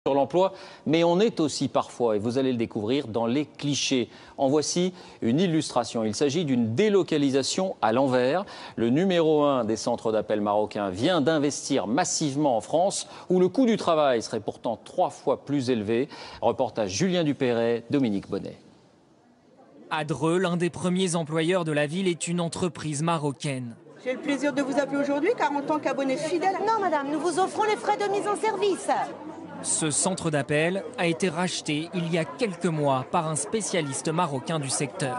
Sur l'emploi, mais on est aussi parfois, et vous allez le découvrir, dans les clichés. En voici une illustration. Il s'agit d'une délocalisation à l'envers. Le numéro 1 des centres d'appel marocains vient d'investir massivement en France, où le coût du travail serait pourtant 3 fois plus élevé. Reportage Julien Dupéret, Dominique Bonnet. À Dreux, l'un des premiers employeurs de la ville est une entreprise marocaine. J'ai le plaisir de vous appeler aujourd'hui car en tant qu'abonné fidèle... Non madame, nous vous offrons les frais de mise en service. Ce centre d'appel a été racheté il y a quelques mois par un spécialiste marocain du secteur.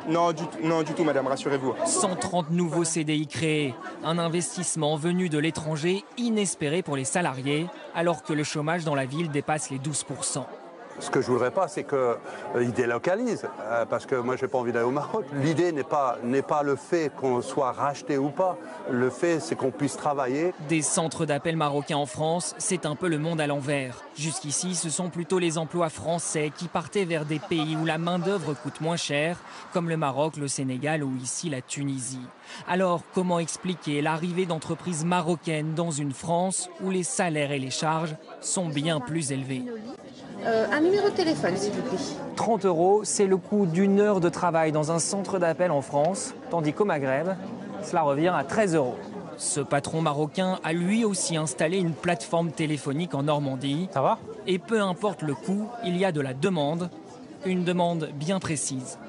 Non, du tout, madame, rassurez-vous. 130 nouveaux CDI créés, un investissement venu de l'étranger inespéré pour les salariés, alors que le chômage dans la ville dépasse les 12%. Ce que je voudrais pas, c'est qu'ils délocalisent, parce que moi, j'ai pas envie d'aller au Maroc. L'idée n'est pas le fait qu'on soit racheté ou pas. Le fait, c'est qu'on puisse travailler. Des centres d'appel marocains en France, c'est un peu le monde à l'envers. Jusqu'ici, ce sont plutôt les emplois français qui partaient vers des pays où la main-d'œuvre coûte moins cher, comme le Maroc, le Sénégal ou ici la Tunisie. Alors, comment expliquer l'arrivée d'entreprises marocaines dans une France où les salaires et les charges sont bien plus élevés? Un numéro de téléphone, s'il vous plaît. 30 €, c'est le coût d'une heure de travail dans un centre d'appel en France, tandis qu'au Maghreb, cela revient à 13 €. Ce patron marocain a lui aussi installé une plateforme téléphonique en Normandie. Ça va? Et peu importe le coût, il y a de la demande, une demande bien précise.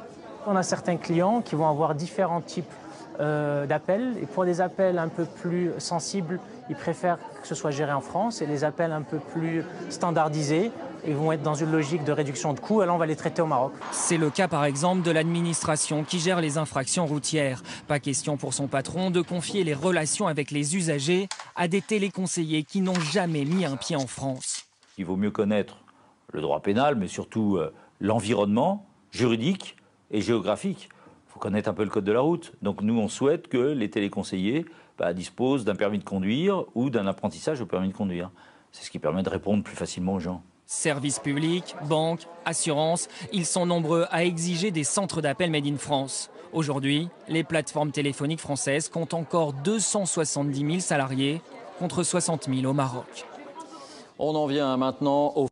On a certains clients qui vont avoir différents types d'appels. Et pour des appels un peu plus sensibles, ils préfèrent que ce soit géré en France. Et les appels un peu plus standardisés, ils vont être dans une logique de réduction de coûts. Alors on va les traiter au Maroc. C'est le cas par exemple de l'administration qui gère les infractions routières. Pas question pour son patron de confier les relations avec les usagers à des téléconseillers qui n'ont jamais mis un pied en France. Il vaut mieux connaître le droit pénal, mais surtout l'environnement juridique et géographique. Il faut connaître un peu le code de la route. Donc nous, on souhaite que les téléconseillers disposent d'un permis de conduire ou d'un apprentissage au permis de conduire. C'est ce qui permet de répondre plus facilement aux gens. Services publics, banques, assurances, ils sont nombreux à exiger des centres d'appel Made in France. Aujourd'hui, les plateformes téléphoniques françaises comptent encore 270 000 salariés contre 60 000 au Maroc. On en vient maintenant au